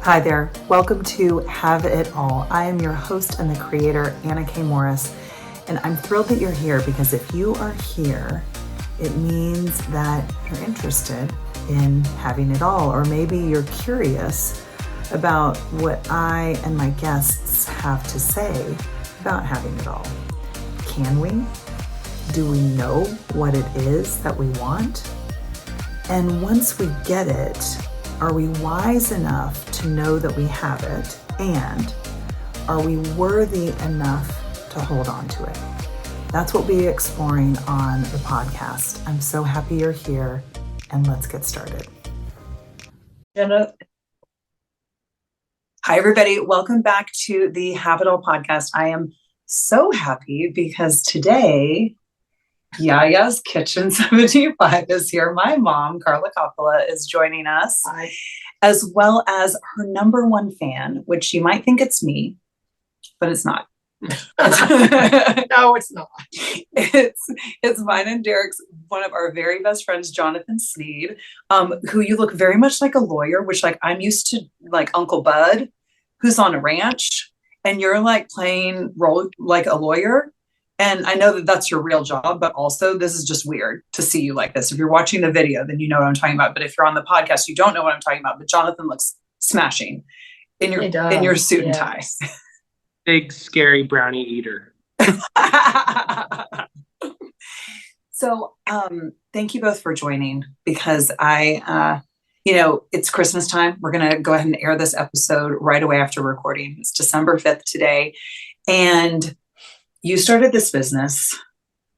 Hi there. Welcome to Have It All. I am your host and the creator, Anna K. Morris, and I'm thrilled that you're here because if you are here, it means that you're interested in having it all, or maybe you're curious about what I and my guests have to say about having it all. Can we? Do we know what it is that we want? And once we get it, are we wise enough to know that we have it? And are we worthy enough to hold on to it? That's what we'll be exploring on the podcast. I'm so happy you're here, and let's get started. Jenna. Hi, everybody. Welcome back to the Have It All podcast. I am so happy because today, Yaya's Kitchen 75 is here. My mom, Carla Coppola, is joining us. Hi. As well as her number one fan, which you might think it's me, but it's not. No, it's not. It's mine and Derek's, one of our very best friends, Jonathan Sneed, who you look very much like a lawyer, which like I'm used to like Uncle Bud, who's on a ranch, and you're like playing role like a lawyer. And I know that that's your real job, but also this is just weird to see you like this. If you're watching the video, then you know what I'm talking about. But if you're on the podcast, you don't know what I'm talking about. But Jonathan looks smashing in your suit and tie. Big, scary brownie eater. So thank you both for joining because it's Christmas time. We're going to go ahead and air this episode right away after recording. It's December 5th today. And you started this business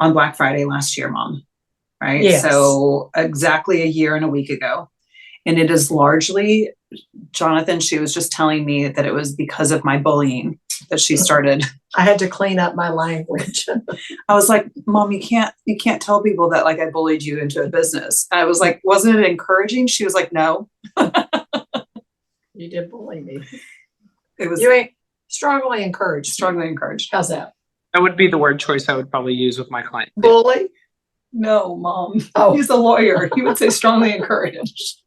on Black Friday last year, Mom, right? Yes. So exactly a year and a week ago. And it is largely, Jonathan, she was just telling me that it was because of my bullying that she started. I had to clean up my language. I was like, Mom, you can't tell people that like I bullied you into a business. I was like, wasn't it encouraging? She was like, no. You did bully me. It was You ain't strongly encouraged. strongly encouraged. How's that? That would be the word choice I would probably use with my client. Bully? No, Mom. Oh. He's a lawyer. He would say strongly encouraged.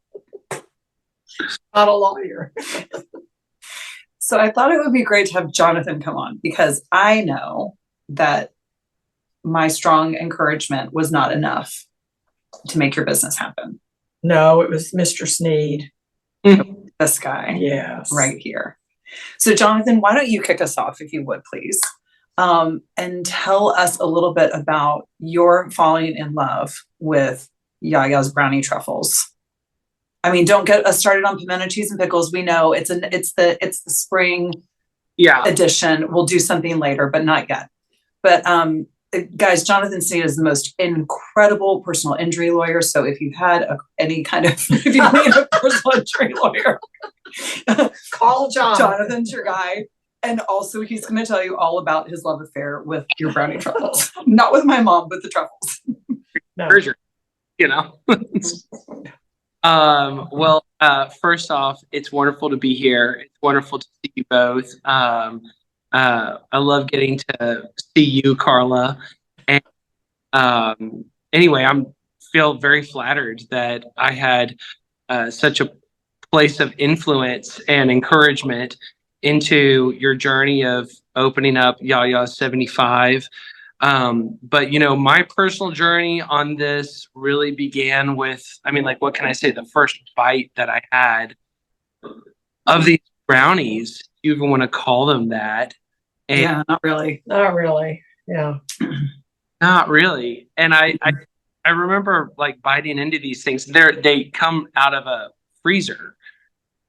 Not a lawyer. So I thought it would be great to have Jonathan come on because I know that my strong encouragement was not enough to make your business happen. No, it was Mr. Sneed. This guy Yes. right here. So Jonathan, why don't you kick us off if you would, please? And tell us a little bit about your falling in love with Yaya's brownie truffles. I mean, don't get us started on pimento cheese and pickles. We know it's the spring edition. We'll do something later, but not yet. But guys, Jonathan Sneed is the most incredible personal injury lawyer. So if you've had if you need a personal injury lawyer, Call Jonathan. Jonathan's your guy. And also he's going to tell you all about his love affair with your brownie truffles. Not with my mom, but the truffles. No. First off, it's wonderful to be here. It's wonderful to see you both. I love getting to see you, Carla. And anyway, feel very flattered that I had such a place of influence and encouragement into your journey of opening up Yaya 75. But my personal journey on this really began with, what can I say? The first bite that I had of these brownies, if you even want to call them that. And yeah, not really. Not really. Yeah. Not really. And I remember like biting into these things. They come out of a freezer.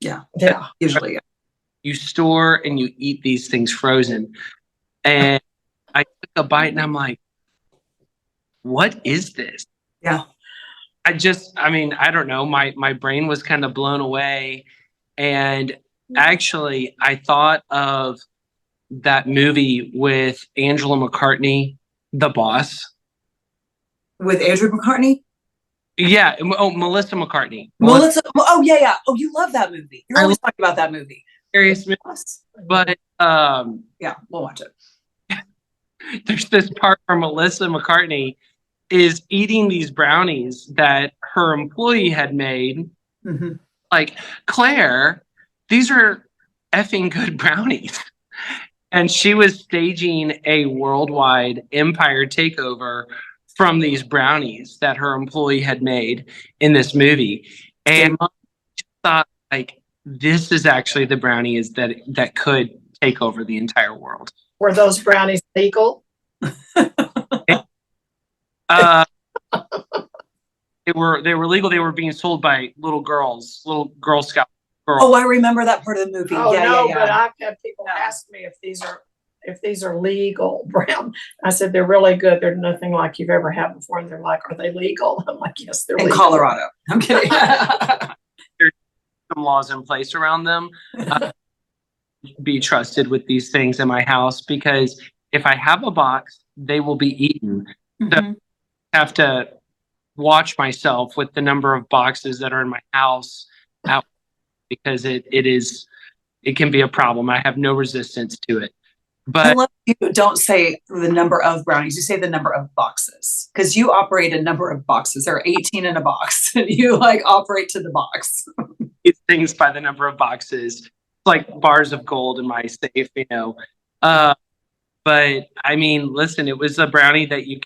Yeah. Yeah. Usually. Yeah. You store and you eat these things frozen. And I took a bite and I'm like, what is this? Yeah. I don't know. My brain was kind of blown away. And actually, I thought of that movie with Angela McCartney, The Boss. With Andrew McCartney? Yeah. Oh, Melissa McCartney. Melissa. Oh, yeah, yeah. Oh, you love that movie. You're always talking about that movie. Serious movie. But yeah, we'll watch it. There's this part where Melissa McCartney is eating these brownies that her employee had made. Mm-hmm. Like, Claire, these are effing good brownies. And she was staging a worldwide empire takeover from these brownies that her employee had made in this movie. And I thought, like, this is actually the brownies that could take over the entire world. Were those brownies legal? They were legal. They were being sold by little Girl Scout girls. Oh, I remember that part of the movie. Oh, yeah, no, yeah, but yeah. I've had people ask me if these are legal brown. I said, they're really good. They're nothing like you've ever had before. And they're like, are they legal? I'm like, yes, they're In legal. Colorado. I'm kidding. There's some laws in place around them. Be trusted with these things in my house, because if I have a box, they will be eaten. So I have to watch myself with the number of boxes that are in my house out, because it can be a problem. I have no resistance to it. But I love you don't say the number of brownies, you say the number of boxes, because you operate a number of boxes. There are 18 in a box and you like operate to the box. it's things by the number of boxes. It's like bars of gold in my safe, you know. But I mean, listen, it was a brownie that you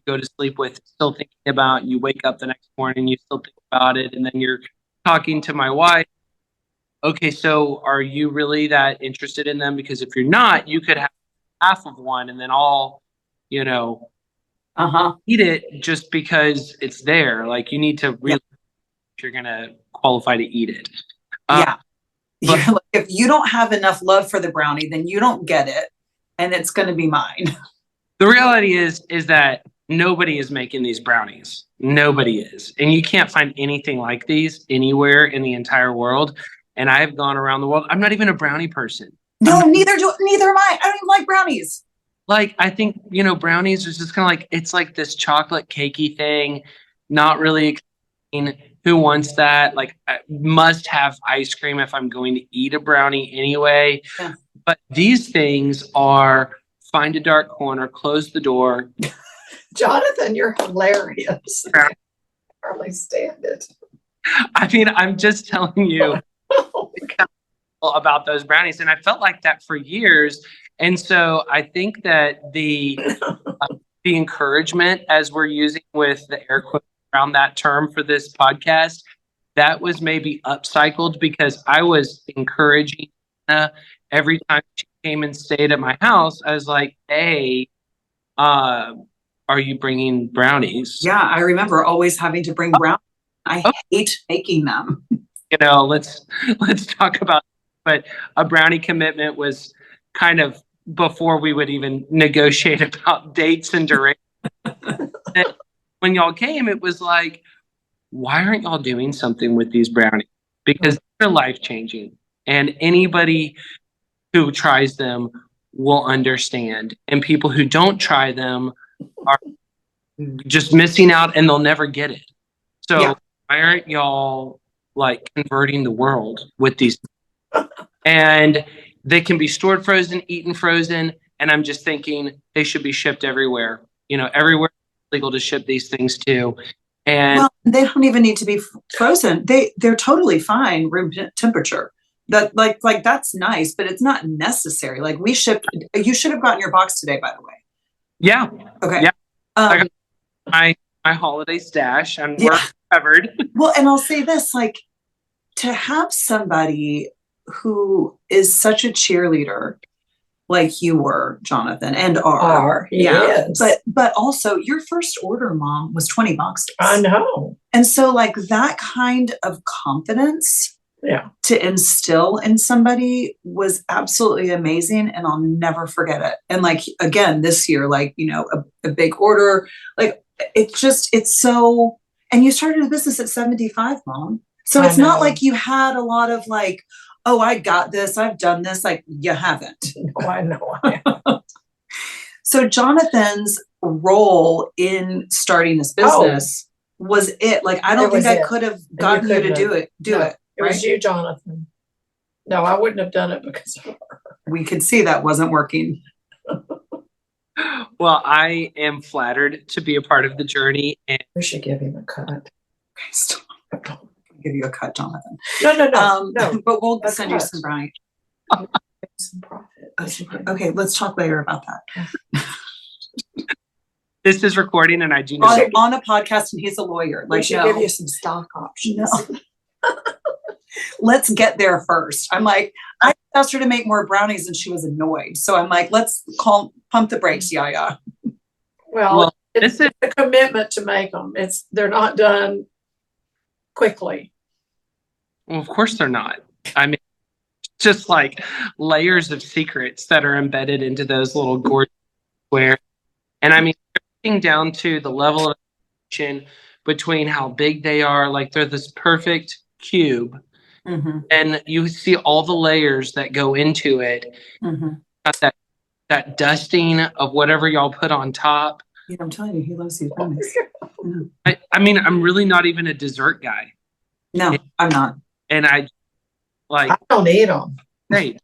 go to sleep with still thinking about, and you wake up the next morning, you still think about it, and then you're talking to my wife. Okay, so are you really that interested in them? Because if you're not, you could have half of one and then all, eat it just because it's there. Like, you need to really, if you're gonna qualify to eat it. Yeah. Like, if you don't have enough love for the brownie, then you don't get it, and it's going to be mine. The reality is that nobody is making these brownies. Nobody is. And you can't find anything like these anywhere in the entire world. And I've gone around the world. I'm not even a brownie person. No, neither am I. I don't even like brownies. Like, I think, brownies is just kind of like, it's like this chocolate cakey thing, not really exciting. Who wants that? Like, I must have ice cream if I'm going to eat a brownie anyway. Yeah. But these things are find a dark corner, close the door. Jonathan, you're hilarious. I hardly stand it. I mean, I'm just telling you about those brownies. And I felt like that for years. And so I think that the encouragement, as we're using with the air quotes around that term for this podcast, that was maybe upcycled, because I was encouraging every time she came and stayed at my house. I was like, hey, are you bringing brownies? Yeah, I remember always having to bring brownies. I hate making them. Let's talk about it. But a brownie commitment was kind of before we would even negotiate about dates and duration. And when y'all came, it was like, why aren't y'all doing something with these brownies? Because they're life-changing, and anybody who tries them will understand. And people who don't try them are just missing out, and they'll never get it. So why aren't y'all like converting the world with these? And they can be stored frozen, eaten frozen. And I'm just thinking they should be shipped everywhere. Everywhere it's legal to ship these things to. And they don't even need to be frozen. They're totally fine room temperature. That like that's nice, but it's not necessary. Like, you should have gotten your box today, by the way. Yeah. Okay. Yeah. I got my holiday stash, and we're covered. Well, and I'll say this, like, to have somebody who is such a cheerleader like you were, Jonathan, and are. Yes. But also your first order, Mom, was 20 boxes. I know. And so, like, that kind of confidence to instill in somebody was absolutely amazing, and I'll never forget it. And like, again, this year, like, a big order, like, it's so, and you started a business at 75, Mom. So it's not like you had a lot of like, oh, I got this, I've done this. Like, you haven't. Oh, I know. So Jonathan's role in starting this business was it. Like, I don't think I could have gotten you to do it. It was you, Jonathan. No, I wouldn't have done it because of her. We could see that wasn't working. Well, I am flattered to be a part of the journey. And we should give him a cut. Okay, stop. give you a cut, Jonathan. No. But we'll That's send you us. some brownie. Some profit. Okay, let's talk later about that. This is recording and I do On, not. on a podcast, and he's a lawyer. We Like, should no, give you some stock options. No. Let's get there first. I'm like, I asked her to make more brownies and she was annoyed. So I'm like, let's pump the brakes, Yaya. Well, This is a commitment to make them. They're not done quickly. Well, of course they're not. I mean, just like layers of secrets that are embedded into those little gorgeous squares. And I mean, everything down to the level of attention between how big they are, like they're this perfect cube. Mm-hmm. And you see all the layers that go into it. Mm-hmm. Got that dusting of whatever y'all put on top. Yeah, I'm telling you, he loves these brownies. I mean, I'm really not even a dessert guy. No, I'm not. And I like, I don't eat them. hey,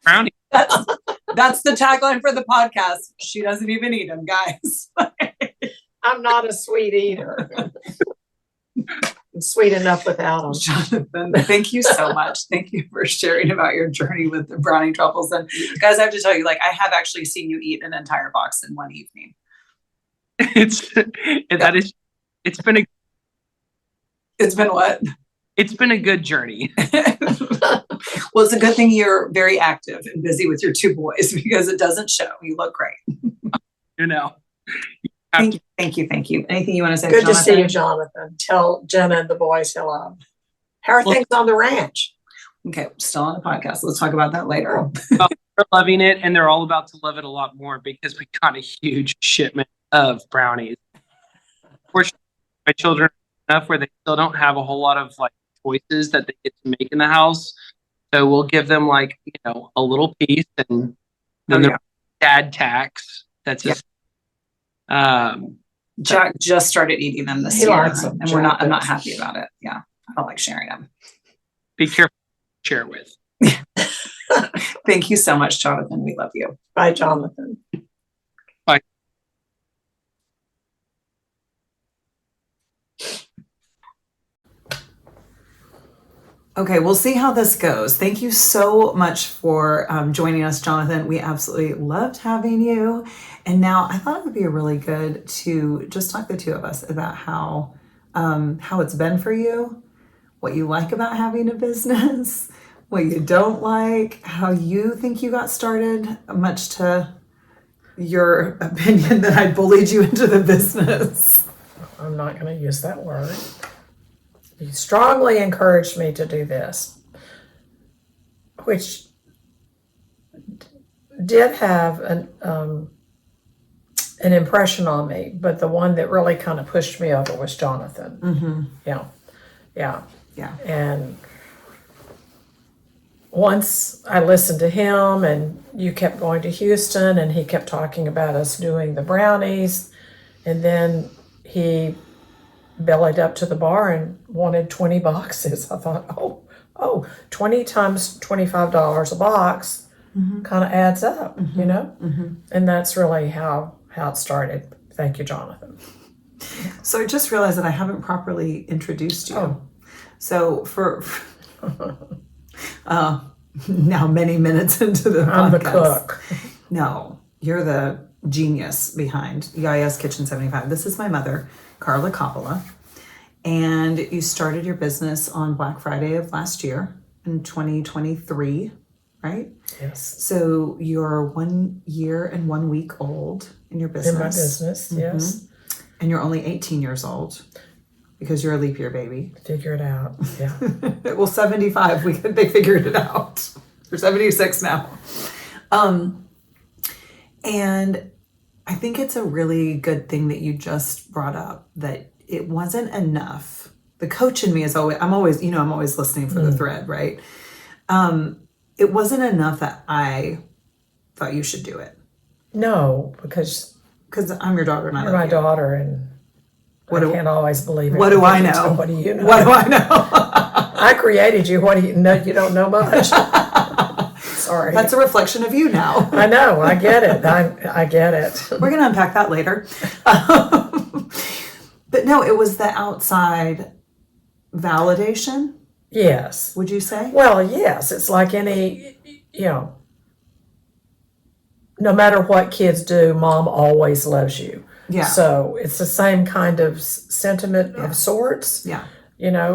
brownie. That's the tagline for the podcast. She doesn't even eat them, guys. I'm not a sweet eater. I'm sweet enough without them. Jonathan, thank you so much. Thank you for sharing about your journey with the brownie truffles. And guys, I have to tell you, like, I have actually seen you eat an entire box in one evening. It's been what? It's been a good journey. Well, it's a good thing you're very active and busy with your two boys because it doesn't show. You look great. You know. Thank you. Anything you want to say? Good to Jonathan? see you, Jonathan. Tell Jenna and the boys hello. How are things on the ranch? Okay, still on the podcast. Let's talk about that later. They're loving it, and they're all about to love it a lot more because we got a huge shipment of brownies. Fortunately, my children are enough where they still don't have a whole lot of like choices that they get to make in the house. So we'll give them like, a little piece, and then the dad tax. That's just Jack just started eating them this He year, likes them. and I'm not happy about it. Yeah, I don't like sharing them. be careful to share with. Thank you so much, Jonathan. We love you. Bye, Jonathan. Bye. Okay, we'll see how this goes. Thank you so much for joining us, Jonathan. We absolutely loved having you. And now I thought it would be really good to just talk the two of us about how it's been for you, what you like about having a business, what you don't like, how you think you got started, much to your opinion that I bullied you into the business. I'm not going to use that word. You strongly encouraged me to do this, which did have an impression on me, but the one that really kind of pushed me over was Jonathan. Mm-hmm. Yeah. And once I listened to him, and you kept going to Houston, and he kept talking about us doing the brownies, and then he bellied up to the bar and wanted 20 boxes. I thought, 20 times $25 a box kind of adds up, and that's really how it started. Thank you, Jonathan. So I just realized that I haven't properly introduced you. Oh. So for now, many minutes into the I'm the podcast, cook. No, you're the genius behind Yaya's Kitchen 75. This is my mother, Carla Coppola, and you started your business on Black Friday of last year in 2023, right? Yes. So you're 1 year and 1 week old in your business. In my business, yes. And you're only 18 years old because you're a leap year baby. Figure it out. Yeah. Well, 75, they figured it out. They're 76 now. And I think it's a really good thing that you just brought up, that it wasn't enough. The coach in me is I'm always listening for the thread, right? It wasn't enough that I thought you should do it. No, because I'm your daughter and I you're love my you. daughter, and I can't always believe it. What do I know? What do you know? What do I know? I created you. What do you know? You don't know much. Sorry. That's a reflection of you now. I know. I get it. I get it. We're going to unpack that later. But no, it was the outside validation, Yes. would you say? Well, yes. It's like any, no matter what kids do, mom always loves you. Yeah. So it's the same kind of sentiment Yeah. of sorts. Yeah.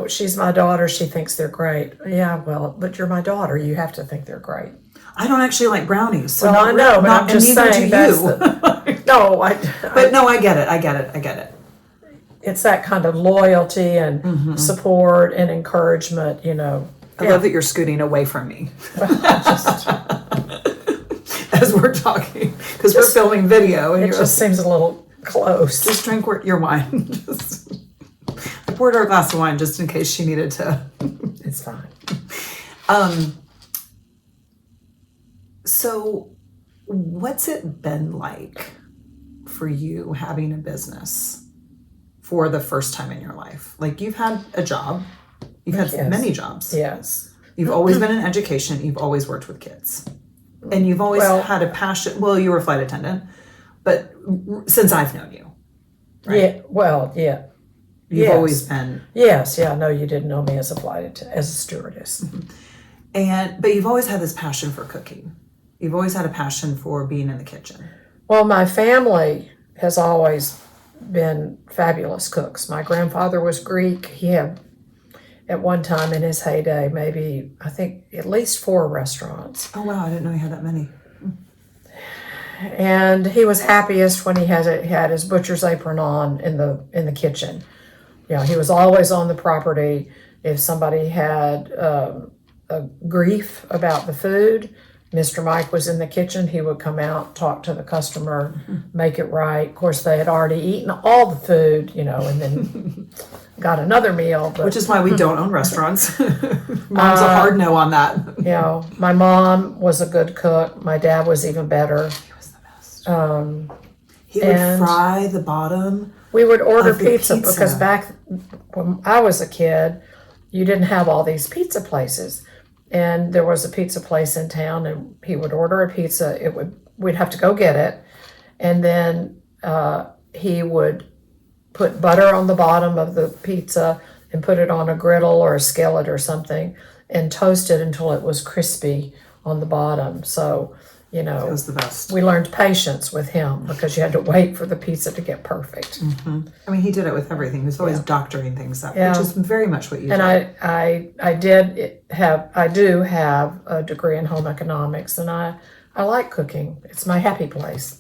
She's my daughter. She thinks they're great. Yeah, well, but you're my daughter. You have to think they're great. I don't actually like brownies. So Well, I know, but I'm just saying that's no, But no, I get it. it's that kind of loyalty and support and encouragement, I love that you're scooting away from me Just, as we're talking because we're filming video and it just seems a little close. just drink your wine. I poured her a glass of wine just in case she needed to. It's fine. So, what's it been like for you having a business for the first time in your life? Like, you've had a job, you've had Yes. many jobs. Yes. You've always been in education, you've always worked with kids. And you've always Well- had a passion. Well, you were a flight attendant, but since I've known you, right? Yeah. Well, yeah. You've Yes. always been, Yes. Yeah. No, you didn't know me as as a stewardess. but you've always had this passion for cooking. You've always had a passion for being in the kitchen. Well, my family has always been fabulous cooks. My grandfather was Greek. He had, at one time in his heyday, maybe, I think, at least 4 restaurants. Oh wow, I didn't know you had that many. And he was happiest when he had his butcher's apron on in the kitchen. He was always on the property. If somebody had a grief about the food, Mr. Mike was in the kitchen. He would come out, talk to the customer, make it right. Of course, they had already eaten all the food, and then got another meal. But, Which is why we don't own restaurants. Mom's a hard no on that. My mom was a good cook. My dad was even better. He was the best. He would and- fry the bottom. We would order Of the pizza pizza. because back when I was a kid, you didn't have all these pizza places. And there was a pizza place in town, and he would order a pizza. We'd have to go get it, and then he would put butter on the bottom of the pizza and put it on a griddle or a skillet or something, and toast it until it was crispy on the bottom. So, It was the best. we learned patience with him because you had to wait for the pizza to get perfect. I mean, he did it with everything. He was always doctoring things up, Yeah. which is very much what you And did. I do have a degree in home economics, and I like cooking. It's my happy place.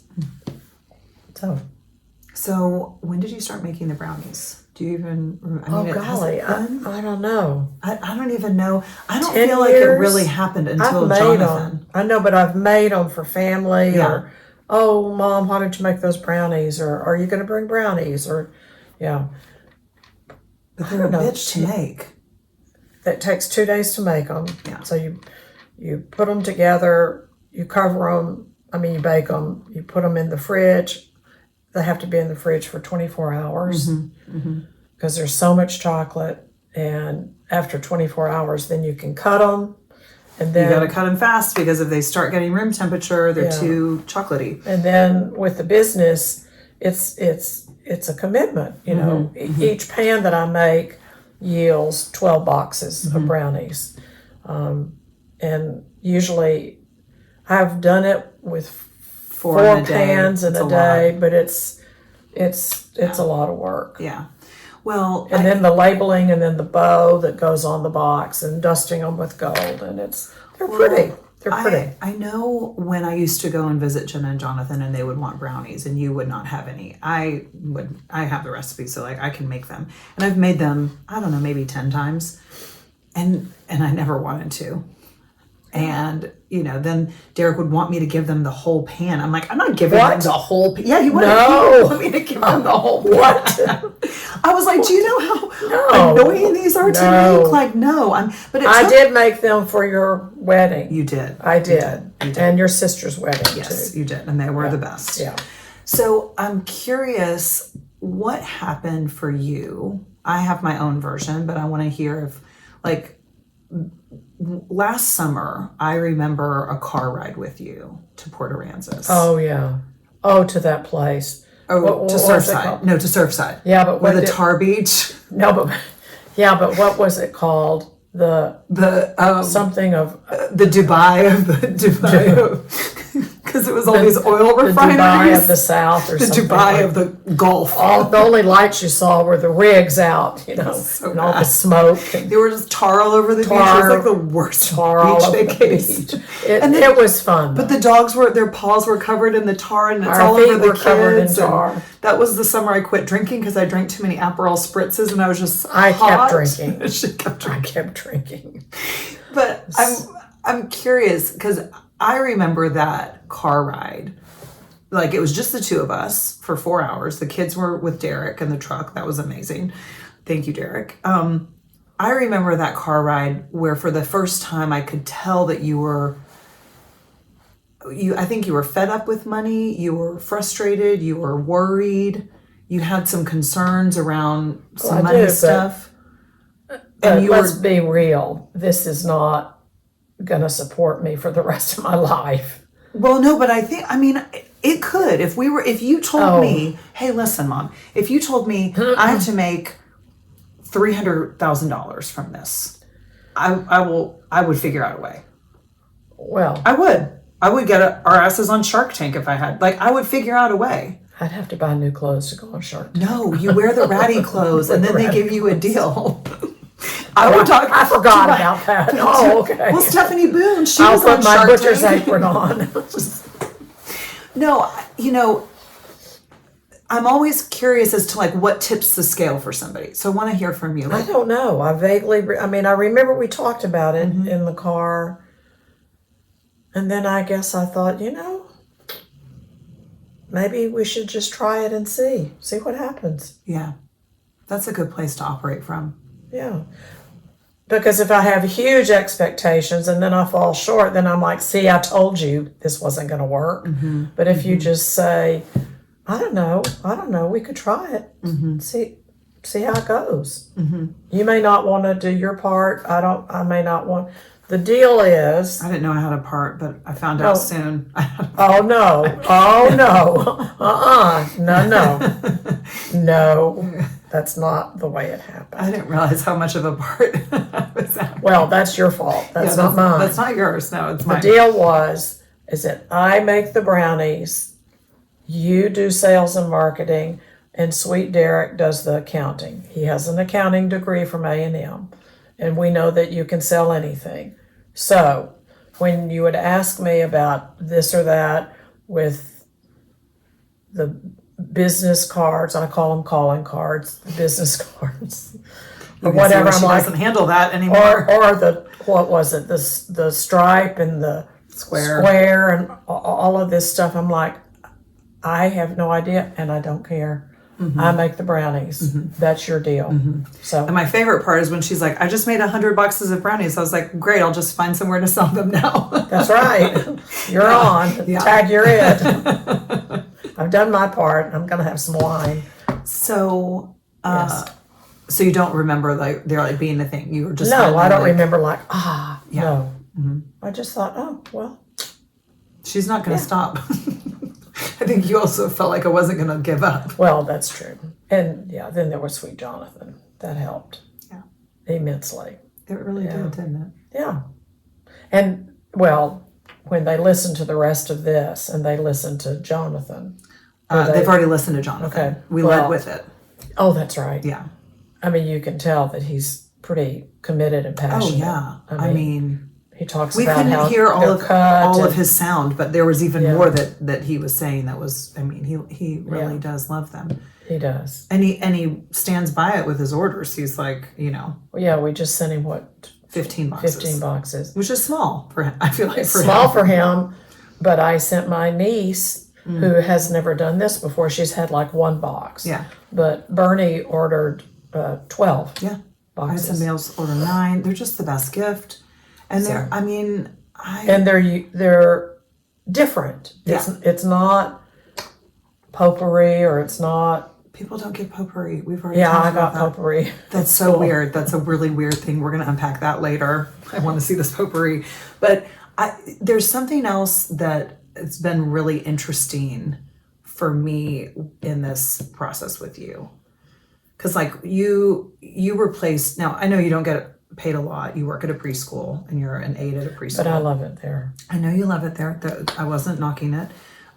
So, when did you start making the brownies? Do you even? Oh it golly, hasn't been- I don't know. I don't even know. I don't 10 feel like it years? really happened until I've made Jonathan. them. I know, but I've made them for family. Yeah. Or, oh, Mom, why don't you make those brownies? Or are you going to bring brownies? Or, yeah, But they're a know. bitch to make. it takes 2 days to make them. Yeah. So you put them together. You cover them. You bake them. You put them in the fridge. They have to be in the fridge for 24 hours because there's so much chocolate. And after 24 hours, then you can cut them. And You got to then, cut them fast because if they start getting room temperature, they're Yeah. too chocolatey. and then with the business, it's a commitment. Each pan that I make yields 12 boxes of brownies. And usually I've done it with Four four in a day. pans in It's a lot. day, but it's a lot of work. Yeah. Well, And then the labeling, and then the bow that goes on the box, and dusting them with gold, and they're pretty. They're pretty. I know when I used to go and visit Jenna and Jonathan, and they would want brownies, and you would not have any. I have the recipe, so I can make them, and I've made them. I don't know, maybe 10 times, and I never wanted to. And then Derek would want me to give them the whole pan. I'm like, I'm not giving them What? the whole pan. Yeah, he would. No. He would want me to give them the whole pan. What? I was like, do you know how No. annoying these are to No. make? Like, no. But it I took- did make them for your wedding. You did. I You did. You did. And your sister's wedding, Yes, too. you did, and they were the best. Yeah. So I'm curious, what happened for you? I have my own version, but I want to hear if, last summer, I remember a car ride with you to Port Aransas. Oh, yeah. Oh, to that place. Oh, what to was it Surfside. called? No, to Surfside. Yeah, but Where what the did- Tar Beach. No, but Yeah, but what was it called? The something of the Dubai of the because it was all these oil the refineries. Dubai of the South or the something. Dubai like of the Gulf. all the only lights you saw were the rigs out, you know, So and all the bad. smoke and There was tar all over the beach. It Tar- was like the worst tar all beach over the vacation. beach. It, And then- it was fun. But the dogs their paws were covered in the tar, and it's Our all feet over the were covered in kids. tar. And that was the summer I quit drinking because I drank too many Aperol spritzes, and I was just I kept hot. drinking. She kept I drinking. kept drinking. But I'm curious because I remember that car ride. Like it was just the two of us for 4 hours. The kids were with Derek in the truck. That was amazing. Thank you, Derek. I remember that car ride where for the first time I could tell that I think you were fed up with money, you were frustrated, you were worried, you had some concerns around some I money do, but- stuff. But you let's were be real. This is not going to support me for the rest of my life. well, no, but I mean, it could if you told Oh. me, hey, listen, Mom, if you told me I have to make $300,000 from this, I would figure out a way. Well, I would get our asses on Shark Tank if I had. Like, I would figure out a way. I'd have to buy new clothes to go on Shark Tank. No, you wear the ratty clothes and then they ratty give you a deal. I forgot about that. Oh, okay. Well, Stephanie Boone, she I'll was on put my Shark butcher's Tank. apron on. No, I'm always curious as to like what tips the scale for somebody. So I want to hear from you. I Like, don't know. I remember we talked about it in the car. And then I guess I thought, maybe we should just try it and see what happens. yeah, that's a good place to operate from. Yeah. Because if I have huge expectations and then I fall short, then I'm like, see, I told you this wasn't going to work. But if you just say, I don't know, we could try it, see how it goes. You may not want to do your part. I may not want. The deal is, I didn't know I had a part, but I found out Oh. soon. oh no, no, that's not the way it happened. I didn't realize how much of a part I was at. Well, that's your fault. That's Yeah, not mine. That's not yours. No, it's The mine. deal is that I make the brownies, you do sales and marketing, and Sweet Derek does the accounting. He has an accounting degree from A&M, and we know that you can sell anything. So when you would ask me about this or that with the business cards, I call them calling cards, the business cards, or You can see whatever, where I'm she like, doesn't handle that anymore. or the, what was it, the stripe and the square and all of this stuff. I'm like, I have no idea and I don't care. I make the brownies. That's your deal. So And my favorite part is when she's like, I just made 100 boxes of brownies. I was like, great, I'll just find somewhere to sell them now. that's right. You're on. Yeah. Tag, you're it. I've done my part. I'm gonna have some wine. So, Yes. so you don't remember like there like being a thing. You were just No, I don't like, remember Yeah. no. I just thought, oh well. She's not going to stop. I think you also felt like I wasn't going to give up. Well, that's true. And yeah, then there was Sweet Jonathan. That helped. Yeah. Immensely. It really did, didn't it? Yeah. And well, when they listen to the rest of this and they listen to Jonathan. They've already listened to Jonathan. Okay. We Well- led with it. Oh, that's right. Yeah. I mean, you can tell that he's pretty committed and Oh passionate. yeah. I mean, he talks we about couldn't how hear all they're of cut all of and- his sound, but there was even Yeah. more that he was saying that was. I mean, he really Yeah. does love them, He does. and he stands by it with his orders. He's like, Well, yeah, we just sent him 15 boxes, 15 boxes. which is small for him. I feel like It's for small him. for him, but I sent my niece, who has never done this before. She's had like one box. Yeah. But Bernie ordered 12 Yeah. I had boxes. somebody else order 9. They're just the best gift, and they're. I mean, And they're different. It's not potpourri or it's not. people don't get potpourri. We've already Yeah, talked I about got that. potpourri. That's so weird. That's a really weird thing. We're going to unpack that later. I want to see this potpourri. But there's something else that it's been really interesting for me in this process with you. Because like you replaced, now I know you don't get paid a lot. You work at a preschool and you're an aide at a preschool. But I love it there. I know you love it there. I wasn't knocking it.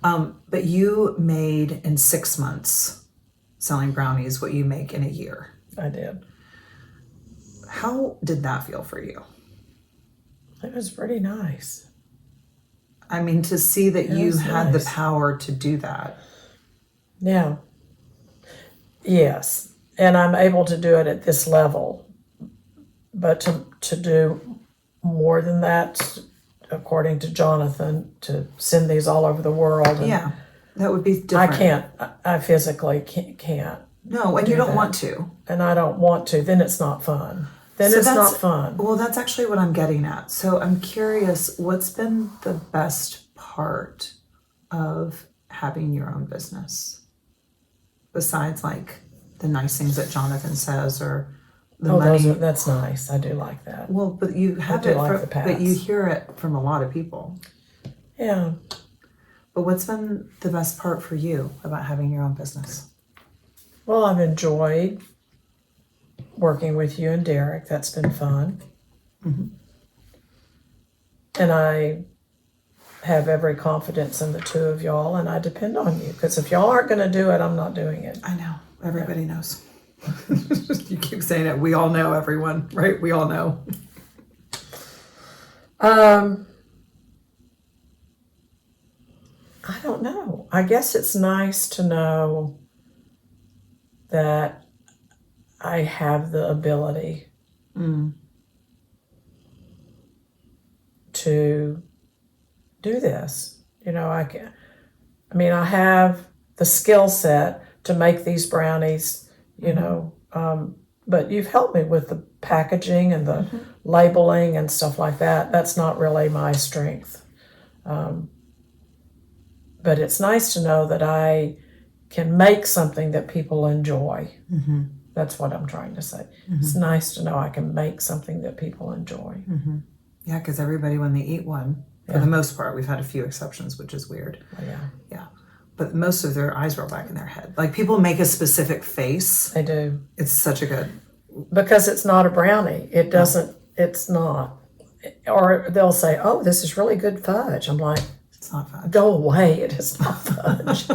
But you made in 6 months selling brownies what you make in a year. I did. How did that feel for you? It was pretty nice. I mean, to see that It you was had nice. the power to do that. Yeah. Yes. And I'm able to do it at this level. But to do more than that, according to Jonathan, to send these all over the world. And Yeah, that would be different. I can't. I physically can't. No, and you do don't that. want to. And I don't want to. Then it's not fun. Then So it's that's- not fun. Well, that's actually what I'm getting at. So I'm curious, what's been the best part of having your own business? Besides like the nice things that Jonathan says or the money. That's nice. I do like that. Well, but you have do it, like from, the but you pats. hear it from a lot of people. Yeah. But what's been the best part for you about having your own business? Well, I've enjoyed working with you and Derek. That's been fun. Mhm. And I have every confidence in the two of y'all, and I depend on you. Because if y'all aren't going to do it, I'm not doing it. I know. Everybody knows. You keep saying it. We all know, everyone, right? We all know. I don't know. I guess it's nice to know that I have the ability to do this. You know, I have the skill set to make these brownies, you know, but you've helped me with the packaging and the labeling and stuff like that. That's not really my strength. But it's nice to know that I can make something that people enjoy. Mm-hmm. That's what I'm trying to say. It's nice to know I can make something that people enjoy. Mm-hmm. Yeah, because everybody, when they eat one, for the most part, we've had a few exceptions, which is weird. Yeah, Yeah. But most of their eyes roll back in their head. Like people make a specific face. they do. It's such a good. Because it's not a brownie. It doesn't, it's not. Or they'll say, oh, this is really good fudge. I'm like, It's not fun. go away. It is not fudge.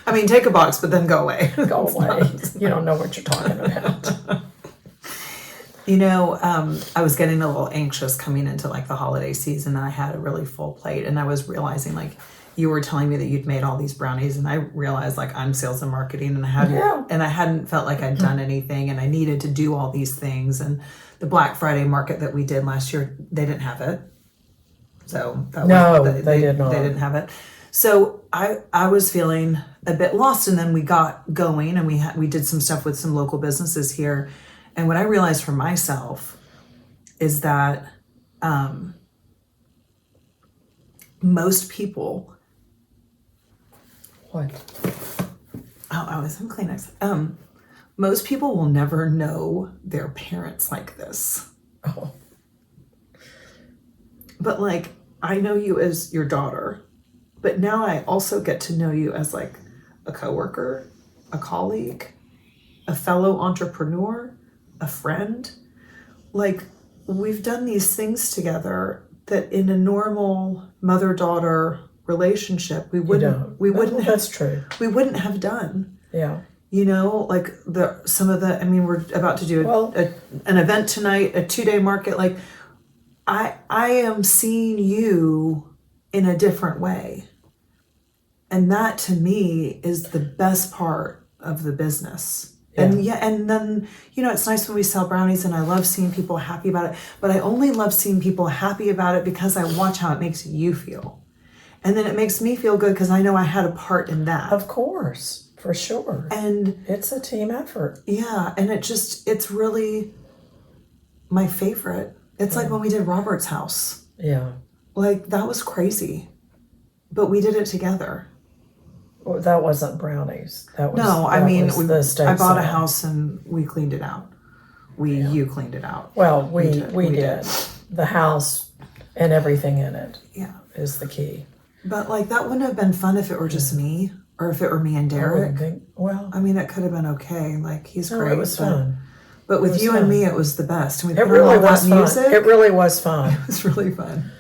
I mean, take a box, but then go away. Go away. You don't know what you're talking about. You know, I was getting a little anxious coming into like the holiday season, and I had a really full plate, and I was realizing like you were telling me that you'd made all these brownies, and I realized like I'm sales and marketing, and I hadn't felt like I'd done anything, and I needed to do all these things. And the Black Friday market that we did last year, they didn't have it, so that they did not. They didn't have it. So I was feeling a bit lost, and then we got going, and we did some stuff with some local businesses here. And what I realized for myself is that most people. What? Oh, I was some Kleenex. Most people will never know their parents like this. Oh, But like, I know you as your daughter, but now I also get to know you as like a coworker, a colleague, a fellow entrepreneur, a friend. Like, we've done these things together that in a normal mother-daughter relationship we wouldn't that's true. have done. Yeah. You know, like I mean, we're about to do an event tonight, a 2-day market. Like, I am seeing you in a different way. And that to me is the best part of the business. Yeah. And then, you know, it's nice when we sell brownies, and I love seeing people happy about it, but I only love seeing people happy about it because I watch how it makes you feel. And then it makes me feel good because I know I had a part in that. Of course, for sure. And it's a team effort. yeah, and it's really my favorite. It's like when we did Robert's house. Yeah. Like, that was crazy. But we did it together. Well, that wasn't brownies. That was the estate I bought a sale. house and we cleaned it out. You cleaned it out. Well, we We did. The house and everything in it Yeah. is the key. But like, that wouldn't have been fun if it were just me. or if it were me and I Derek. wouldn't think, well, I mean, it could have been okay. Like, he's no, great. it was but, fun. But with was you fun. and me, it was the best. And we It put on really all that was fun. music. It really was fun. It was really fun.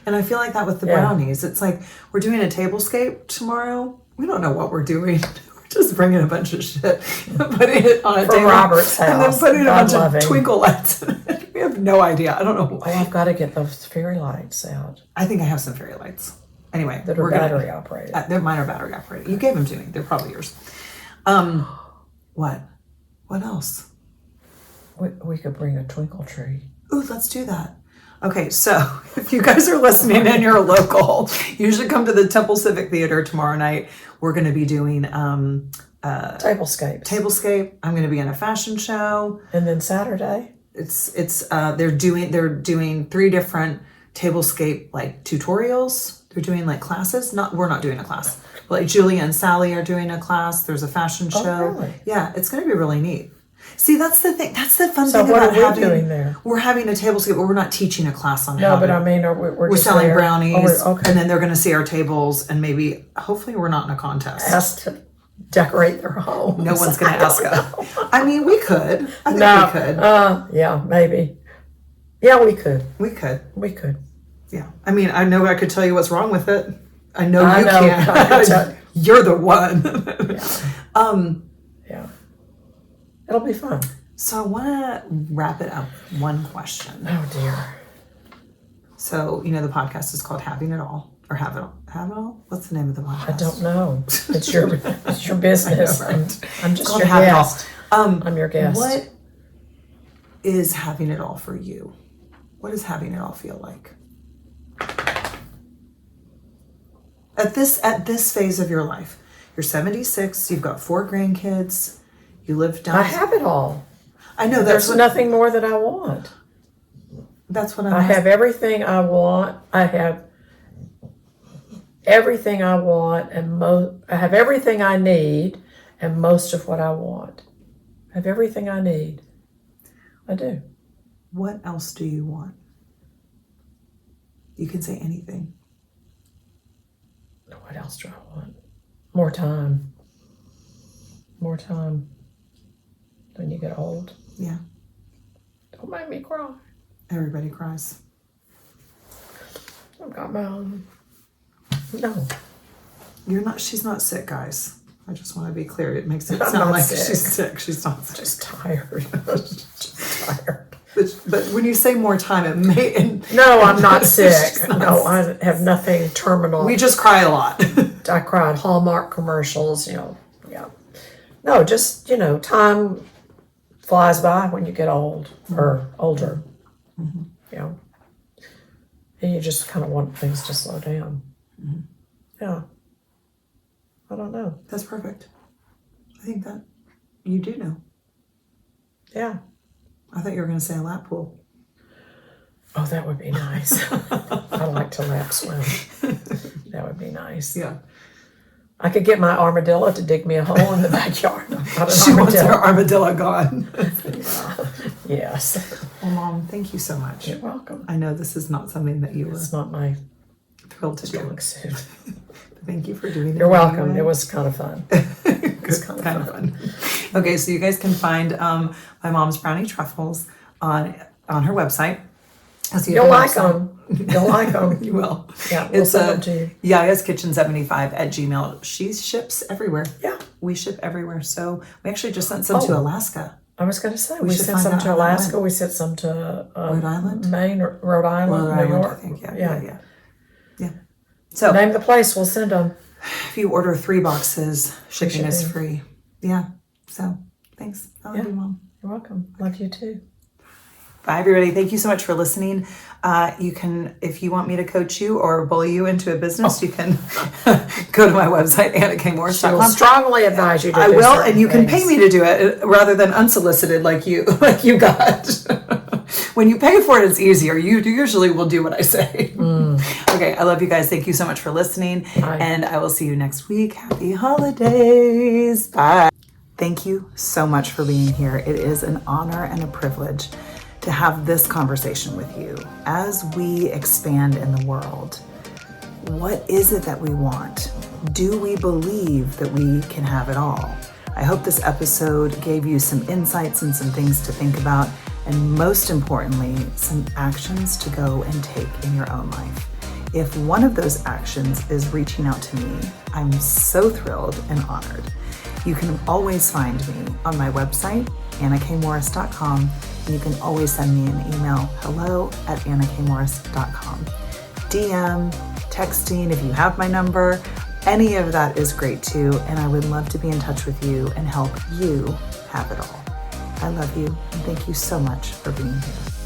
And I feel like that with the Yeah. brownies. It's like we're doing a tablescape tomorrow. We don't know what we're doing. We're just bringing a bunch of shit, putting it on a From table, Robert's and then house. putting a God bunch love of him. twinkle lights in it. We have no idea. I don't know. Oh, I've got to get those fairy lights out I think I have some fairy lights. Anyway, that are we're battery gonna, operated. mine are battery operated. You gave them to me. They're probably yours. What? What else? We could bring a twinkle tree. Ooh, let's do that. Okay, so if you guys are listening and you're local, you should come to the Temple Civic Theater tomorrow night. We're going to be doing Tablescapes. tablescape. I'm going to be in a fashion show. And then Saturday? They're doing 3 different tablescape like tutorials. They're doing like classes. We're not doing a class. Like Julia and Sally are doing a class. There's a fashion show. Really? Yeah, it's going to be really neat. See, that's the thing. That's the fun So thing what about are we doing having. there? We're having a tablescape, but we're not teaching a class on No, how but to. I mean, we're We're just selling there. brownies, Oh, okay. and then they're going to see our tables, and maybe, hopefully, we're not in a contest. Asked to decorate their home. No one's going to ask us. I mean, we could. I think No. we could. Yeah, maybe. Yeah, we could. We could. We could. Yeah. I mean, I know I could tell you what's wrong with it. I know I you know. can't. You're the one. Yeah. It'll be fun. So I want to wrap it up with one question. Oh, dear. So, the podcast is called Having It All, or Have It All. Have It All? What's the name of the podcast? I don't know. It's your business. I know, right? I'm just called your Have It All. guest. I'm your guest. What is having it all for you? What does having it all feel like? At this phase of your life, you're 76, you've got 4 grandkids, you live down. I have it all. I know There's nothing more that I want. That's what I'm I have everything I want. I have everything I want, and I have everything I need, and most of what I want. I have everything I need. I do. What else do you want? You can say anything. What else do I want? More time. More time. When you get old. Yeah. Don't make me cry. Everybody cries. I've got my own. No. She's not sick, guys. I just want to be clear. It makes it I'm sound not like sick. she's sick. She's not sick. Just tired. Just tired. But when you say more time, it may. No, I'm not sick. She's not No, I have nothing terminal. We just cry a lot. I cried Hallmark commercials, yeah. No, just, time flies by when you get old or older. Yeah. And you just kind of want things to slow down. Yeah. I don't know. That's perfect. I think that you do know. Yeah. I thought you were going to say a lap pool. Oh, that would be nice. I like to lap swim. That would be nice. Yeah. I could get my armadillo to dig me a hole in the backyard. I've got an She wants her armadillo. armadillo gone. Yes. Well, Mom, thank you so much. You're welcome. I know this is not something that you were It's not my thrilled to do. strong suit. Thank you for doing it. You're welcome. anyway. It was kind of fun. It's kind of fun. Okay, so you guys can find my mom's brownie truffles on her website. So You'll like them. You'll like them. You will. Yeah, we'll It's send them to you. Yaya's Kitchen 75 at Gmail. She ships everywhere. Yeah. We ship everywhere. So we actually just sent some to Oh. Alaska. I was going to say, we should sent find some out to how that Alaska. went. We sent some to Rhode Island? Maine, Rhode Island, Rhode New Island, York. I think. Yeah. Yeah. So Name the place. We'll send them. if you order 3 boxes, shipping is shipping. free. Yeah. So thanks. I love you, Mom. You're welcome. Love you too. Bye, everybody. Thank you so much for listening. You can, if you want me to coach you or bully you into a business, you can go to my website, She will annakmorris.com. strongly advise you to I do will, certain and you can pay things. me to do it rather than unsolicited like you got. When you pay for it, it's easier. You usually will do what I say. Okay, I love you guys. Thank you so much for listening, and I will see you next week. Happy holidays. Bye. Thank you so much for being here. It is an honor and a privilege to have this conversation with you as we expand in the world. What is it that we want? Do we believe that we can have it all? I hope this episode gave you some insights and some things to think about, and most importantly, some actions to go and take in your own life. If one of those actions is reaching out to me, I'm so thrilled and honored. You can always find me on my website, annakmorris.com, and you can always send me an email, hello@annakmorris.com. DM, texting, if you have my number, any of that is great too, and I would love to be in touch with you and help you have it all. I love you, and thank you so much for being here.